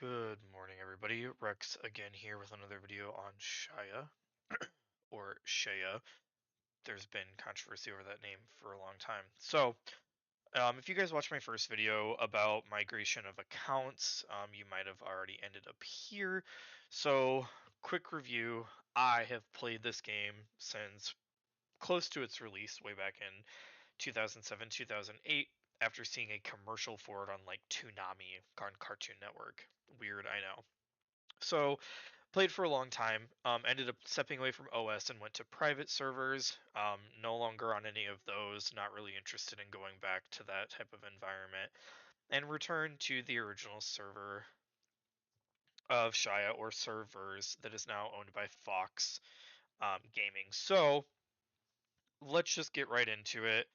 Good morning, everybody. Rex again here with another video on Shaiya, or Shaiya. There's been controversy over that name for a long time. If you guys watched my first video about migration of accounts, you might have already ended up here. So, quick review. I have played this game since close to its release way back in 2007, 2008, after seeing a commercial for it on like Toonami on Cartoon Network. Weird, I know. So played for a long time. Ended up stepping away from OS and went to private servers. No longer on any of those. Not really interested in going back to that type of environment. And returned to the original server of Shia, or servers, that is now owned by Fox Gaming. So let's just get right into it.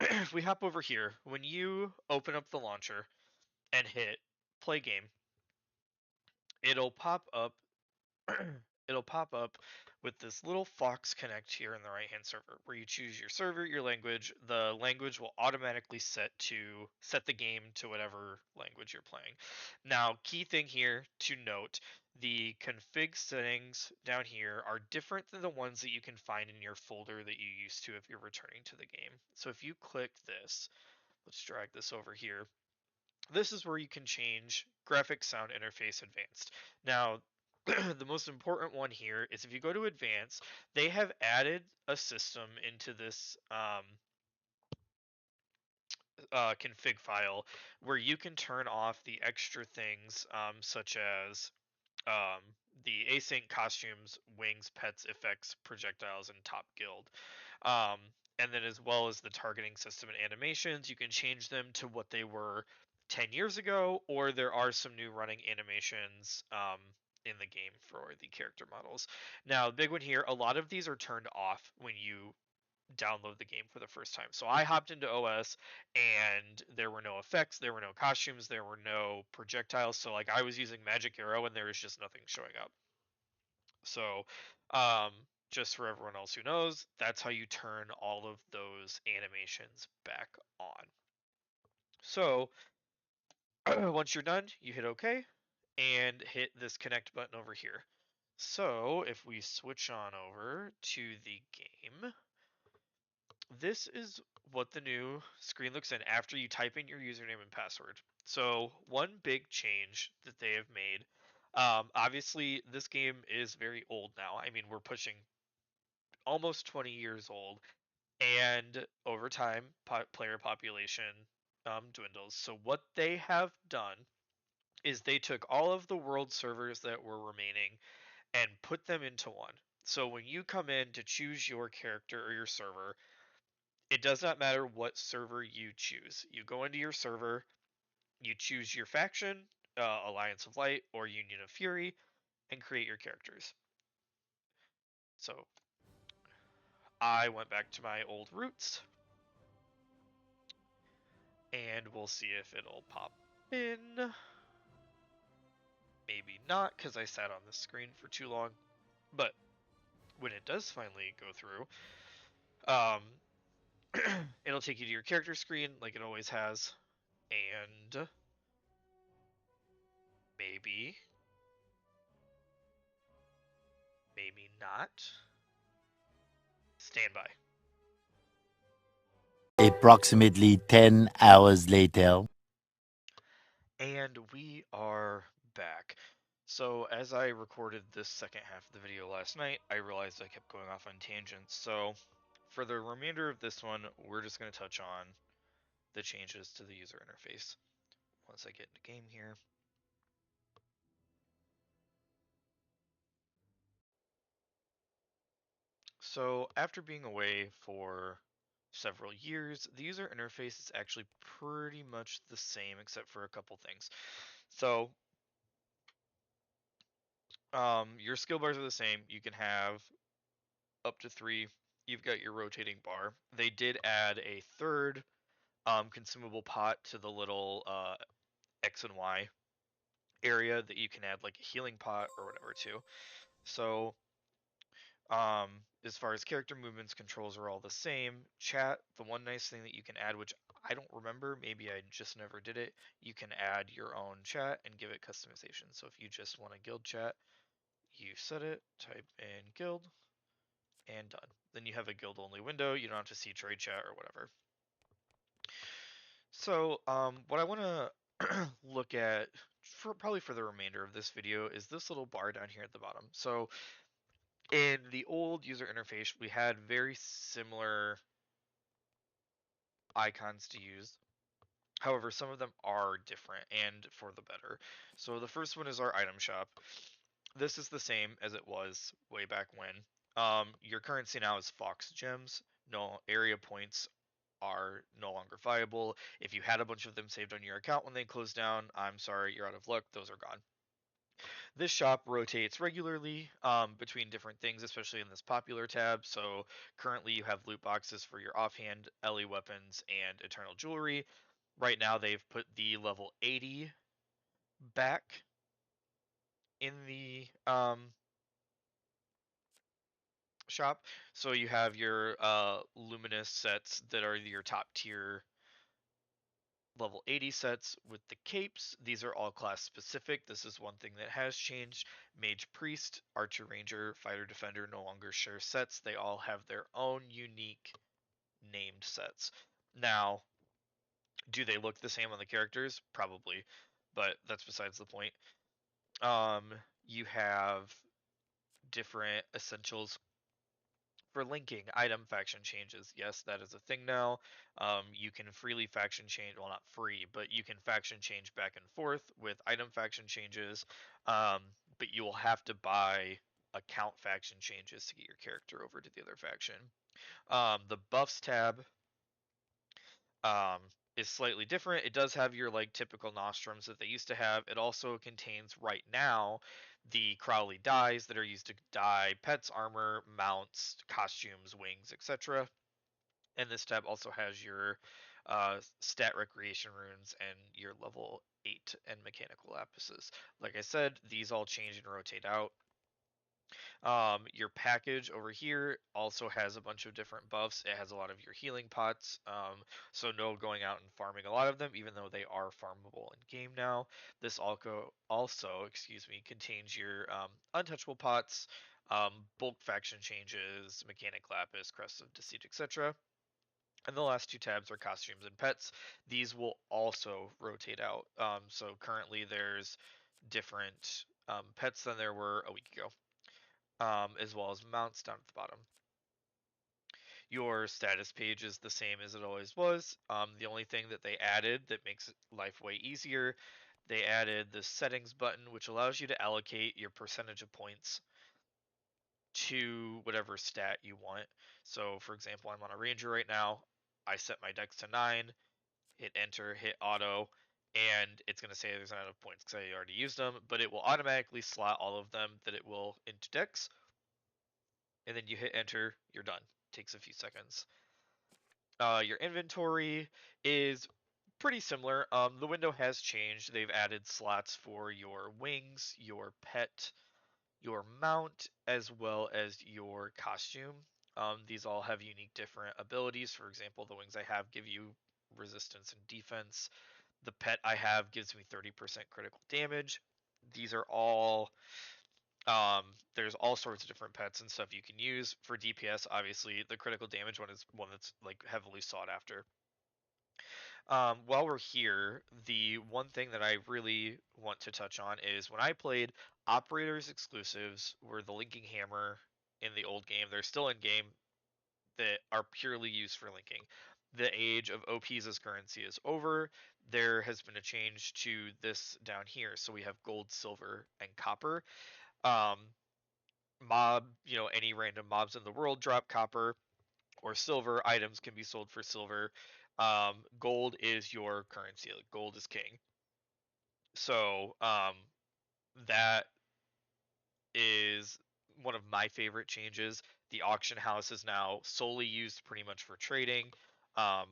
If we hop over here, when you open up the launcher and hit play game, it'll pop up it'll pop up with this little Fox Connect here in the right hand server where you choose your server, your language. The language will automatically set the game to whatever language you're playing. Now, key thing here to note, the config settings down here are different than the ones that you can find in your folder that you used to if you're returning to the game. So if you click this, let's drag this over here. This is where you can change graphics, sound interface, advanced. Now, the most important one here is if you go to advanced, they have added a system into this config file where you can turn off the extra things, such as um, the async costumes, wings, pets, effects, projectiles, and top guild. Um, and then as well as the targeting system and animations, you can change them to what they were 10 years ago, or there are some new running animations in the game for the character models. Now, the big one here, a lot of these are turned off when you download the game for the first time. So I hopped into OS and there were no effects, there were no costumes, there were no projectiles. So like I was using Magic Arrow and there was just nothing showing up. So um just for everyone else who knows, that's how you turn all of those animations back on. So once you're done, you hit OK and hit this connect button over here. So if we switch on over to the game, this is what the new screen looks in after you type in your username and password. So one big change that they have made, obviously this game is very old now. I mean, we're pushing almost 20 years old, and over time, player population dwindles. So what they have done is they took all of the world servers that were remaining and put them into one. So when you come in to choose your character or your server, it does not matter what server you choose. You go into your server, you choose your faction, Alliance of Light or Union of Fury, and create your characters. So I went back to my old roots, and we'll see if it'll pop in. Maybe not, because I sat on the screen for too long. But when it does finally go through, um, it'll take you to your character screen like it always has, and maybe, maybe not. Stand by. Approximately 10 hours later. And we are back. So as I recorded this second half of the video last night, I realized I kept going off on tangents. So for the remainder of this one, we're just going to touch on the changes to the user interface. Once I get into game here. So after being away for several years, the user interface is actually pretty much the same except for a couple things. So your skill bars are the same. You can have up to 3. You've got your rotating bar. They did add a third consumable pot to the little X and Y area that you can add like a healing pot or whatever to. So as far as character movements, controls are all the same. Chat, the one nice thing that you can add, which I don't remember, maybe I just never did it. You can add your own chat and give it customization. So if you just want a guild chat, you set it, type in guild, and done. Then you have a guild only window. You don't have to see trade chat or whatever. So what I want to look at for probably for the remainder of this video is this little bar down here at the bottom. So in the old user interface, we had very similar icons to use. However, some of them are different and for the better. So the first one is our item shop. This is the same as it was way back when. Your currency now is Fox gems. No area points are no longer viable. If you had a bunch of them saved on your account when they closed down, I'm sorry, you're out of luck. Those are gone. This shop rotates regularly between different things, especially in this popular tab. So currently you have loot boxes for your offhand, LE weapons, and eternal jewelry. Right now they've put the level 80 back in the shop. So you have your luminous sets that are your top tier level 80 sets with the capes. These are all class specific. This is one thing that has changed. Mage Priest, Archer Ranger, Fighter Defender no longer share sets. They all have their own unique named sets. Now, do they look the same on the characters? Probably, but that's besides the point. You have different essentials for linking item faction changes. Yes, that is a thing now. You can freely faction change, well, not free, but you can faction change back and forth with item faction changes. Um, but you will have to buy account faction changes to get your character over to the other faction. The buffs tab um, is slightly different. It does have your like typical nostrums that they used to have. It also contains right now the Crowley dyes that are used to dye pets, armor, mounts, costumes, wings, etc. And this tab also has your stat recreation runes and your level 8 and mechanical lapises. Like I said, these all change and rotate out. Your package over here also has a bunch of different buffs. It has a lot of your healing pots, so no going out and farming a lot of them, even though they are farmable in game now. This also, excuse me, contains your untouchable pots, bulk faction changes, mechanic lapis, crest of deceit, etc. And the last two tabs are costumes and pets. These will also rotate out. So currently there's different pets than there were a week ago, as well as mounts down at the bottom. Your status page is the same as it always was. The only thing that they added that makes life way easier, they added the settings button, which allows you to allocate your percentage of points to whatever stat you want. So, for example, I'm on a ranger right now. I set my dex to 9, hit enter, hit auto, and it's going to say there's not enough points because I already used them, but it will automatically slot all of them that it will into dex, and then you hit enter, you're done. Takes a few seconds. Your inventory is pretty similar. The window has changed. They've added slots for your wings, your pet, your mount, as well as your costume. These all have unique different abilities. For example, the wings I have give you resistance and defense. The pet I have gives me 30% critical damage. These are all there's all sorts of different pets and stuff you can use for DPS. Obviously, the critical damage one is one that's like heavily sought after. While we're here, the one thing that I really want to touch on is when I played, operators exclusives were the linking hammer in the old game. They're still in game that are purely used for linking. The age of OPs as currency is over. There has been a change to this down here. So we have gold, silver, and copper. Um, any random mobs in the world drop copper or silver. Items can be sold for silver. Gold is your currency. Like, gold is king. So that is one of my favorite changes. The auction house is now solely used pretty much for trading. Um,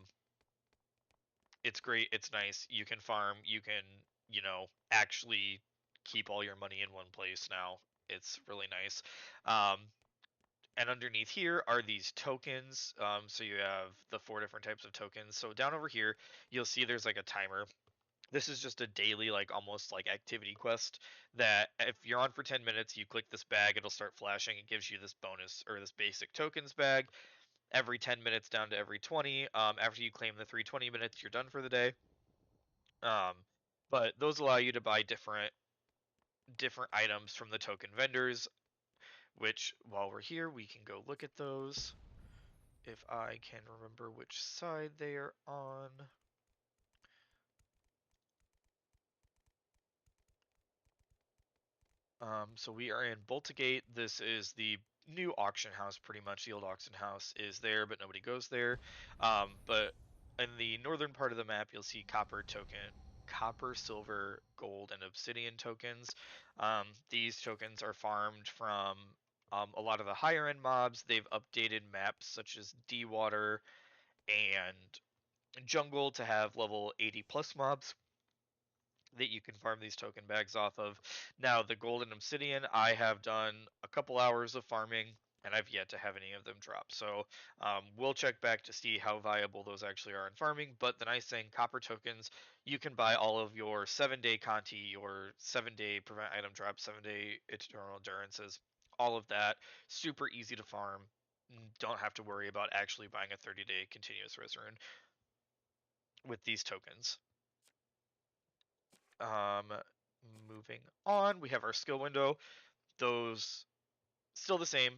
it's great. It's nice. You can farm. You can, actually keep all your money in one place now. It's really nice. Um, And underneath here are these tokens. So you have the four different types of tokens. So down over here, you'll see there's like a timer. This is just a daily, like almost like activity quest that if you're on for 10 minutes, you click this bag, it'll start flashing. It gives you this bonus or this basic tokens bag every 10 minutes down to every 20. After you claim the 320 minutes, you're done for the day. Um, but those allow you to buy different items from the token vendors, which while we're here, we can go look at those if I can remember which side they are on. So we are in Boltigate. This is the new auction house, pretty much. The old auction house is there, but nobody goes there. But in the northern part of the map, you'll see copper, silver, gold, and obsidian tokens. These tokens are farmed from a lot of the higher end mobs. They've updated maps such as Dewater and Jungle to have level 80 plus mobs that you can farm these token bags off of. Now, the golden obsidian, I have done a couple hours of farming and I've yet to have any of them drop. So we'll check back to see how viable those actually are in farming. But the nice thing, copper tokens, you can buy all of your 7-day Conti, your 7-day prevent item drop, 7-day eternal endurances, all of that. Super easy to farm. Don't have to worry about actually buying a 30-day continuous res rune with these tokens. Um, Moving on, we have our skill window. Those still the same.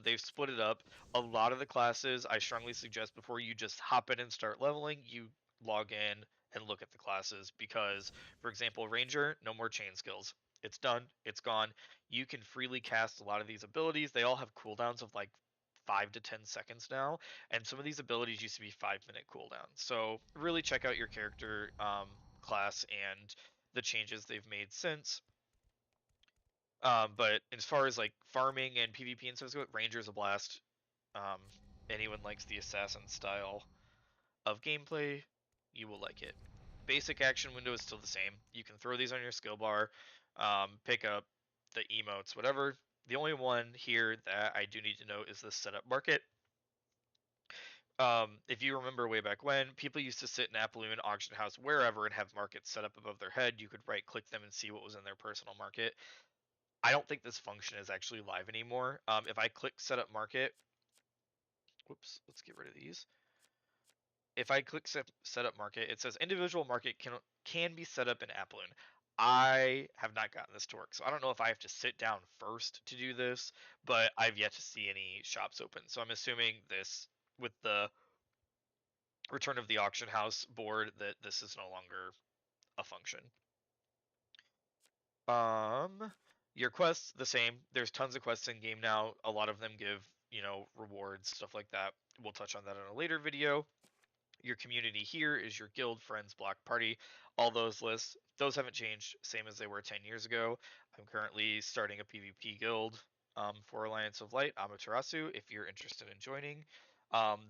They've split it up. A lot of the classes, I strongly suggest before you just hop in and start leveling, you log in and look at the classes because, for example, Ranger, no more chain skills. It's done. It's gone. You can freely cast a lot of these abilities. They all have cooldowns of like 5 to 10 seconds now, and some of these abilities used to be 5 minute cooldowns. So really check out your character class and the changes they've made since. But as far as like farming and PvP and stuff, Ranger's a blast. Um, Anyone likes the assassin style of gameplay, you will like it. Basic action window is still the same. You can throw these on your skill bar, pick up the emotes, whatever. The only one here that I do need to note is the setup market. If you remember way back when, people used to sit in Appaloon, Auction House, wherever, and have markets set up above their head. You could right click them and see what was in their personal market. I don't think this function is actually live anymore. If I click setup market, whoops, let's get rid of these. If I click setup market, it says individual market can be set up in Appaloon. I have not gotten this to work, so I don't know if I have to sit down first to do this, but I've yet to see any shops open. So I'm assuming this with the return of the auction house board that this is no longer a function. Um, your quests the same. There's tons of quests in game now. A lot of them give, rewards, stuff like that. We'll touch on that in a later video. Your community here is your guild, friends, block party, all those lists. Those haven't changed, same as they were 10 years ago. I'm currently starting a PvP guild for Alliance of Light, Amaterasu, if you're interested in joining.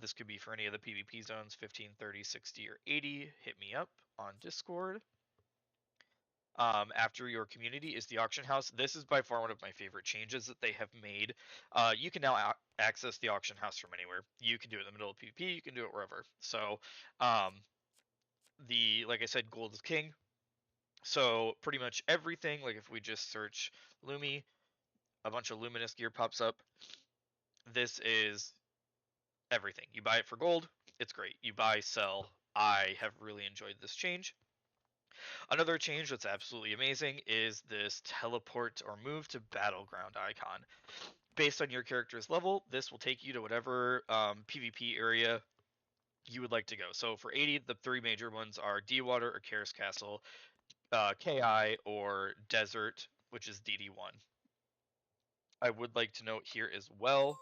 This could be for any of the PvP zones, 15, 30, 60, or 80. Hit me up on Discord. After your community is the auction house. This is by far one of my favorite changes that they have made. You can now access the auction house from anywhere. You can do it in the middle of PvP. You can do it wherever. So, um, like I said, gold is king. So pretty much everything. Like if we just search Lumi, a bunch of luminous gear pops up. This is everything. You buy it for gold. It's great. You buy, sell. I have really enjoyed this change. Another change that's absolutely amazing is this teleport or move to battleground icon. Based on your character's level, this will take you to whatever PvP area you would like to go. So for 80, the three major ones are Dewater or Karis Castle, KI or Desert, which is DD1. I would like to note here as well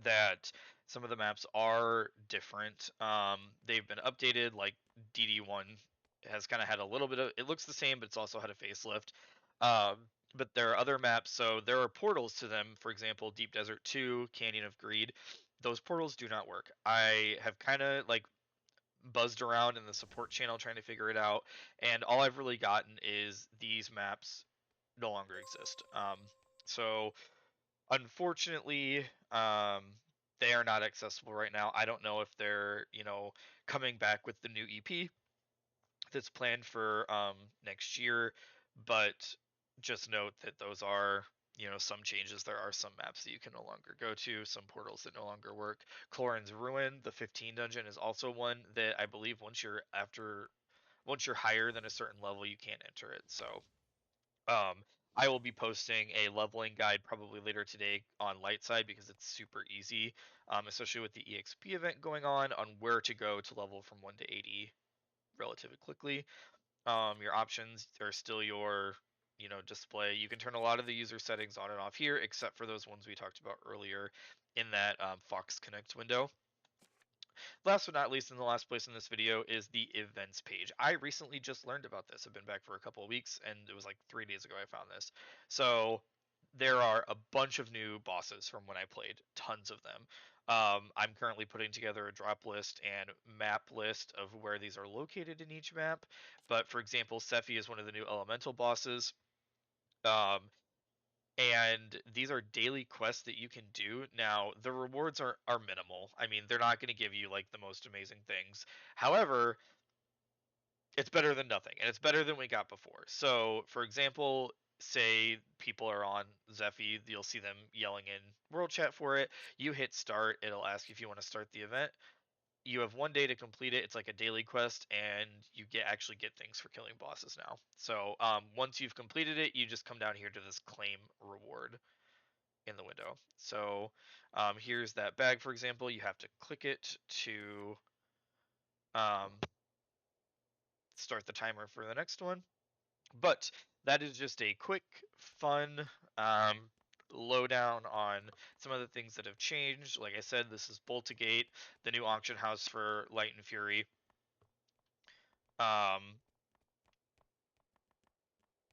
that some of the maps are different. They've been updated, like DD1 has kind of had a little bit of, it looks the same, but it's also had a facelift. Um, but there are other maps, so there are portals to them. For example, Deep Desert 2, Canyon of Greed. Those portals do not work. I have kind of like buzzed around in the support channel trying to figure it out, and all I've really gotten is these maps no longer exist. So Unfortunately, they are not accessible right now. I don't know if they're, coming back with the new EP that's planned for next year, but just note that those are, some changes. There are some maps that you can no longer go to, some portals that no longer work. Clorin's Ruin, the 15 dungeon, is also one that I believe once you're higher than a certain level, you can't enter it. So um, I will be posting a leveling guide probably later today on light side because it's super easy, especially with the EXP event going on where to go to level from 1 to 80 relatively quickly. Your options are still your, display. You can turn a lot of the user settings on and off here, except for those ones we talked about earlier in that Fox Connect window. Last but not least, in the last place in this video is the events page. I recently just learned about this. I've been back for a couple of weeks, and it was like 3 days ago I found this. So there are a bunch of new bosses from when I played, tons of them. I'm currently putting together a drop list and map list of where these are located in each map. But for example, Sephi is one of the new elemental bosses. Um, and these are daily quests that you can do. Now, the rewards are minimal. I mean, they're not going to give you like the most amazing things. However, it's better than nothing, and it's better than we got before. So, for example, say people are on Zephy, you'll see them yelling in world chat for it. You hit start, it'll ask if you want to start the event. You have 1 day to complete it. It's like a daily quest, and you actually get things for killing bosses now. So once you've completed it, you just come down here to this claim reward in the window. So here's that bag, for example. You have to click it to um, start the timer for the next one. But that is just a quick, fun lowdown on some of the things that have changed. Like I said, this is Boltigate, the new auction house for Light and Fury. Um,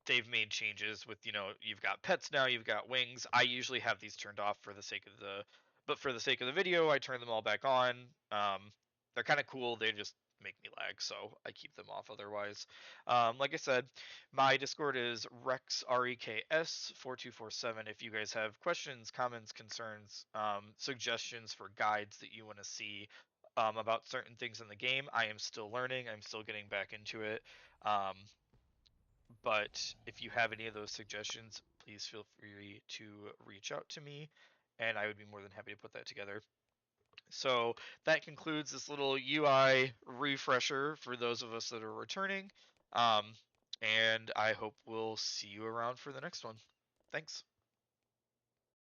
they've made changes with, you've got pets now, you've got wings. I usually have these turned off for the sake of but for the sake of the video, I turn them all back on. They're kind of cool. They just make me lag, so I keep them off otherwise. Like I said, my Discord is REKS4247. If you guys have questions, comments, concerns, suggestions for guides that you want to see about certain things in the game, I am still learning. I'm still getting back into it. But if you have any of those suggestions, please feel free to reach out to me, and I would be more than happy to put that together. So that concludes this little UI refresher for those of us that are returning. Um, and I hope we'll see you around for the next one. Thanks.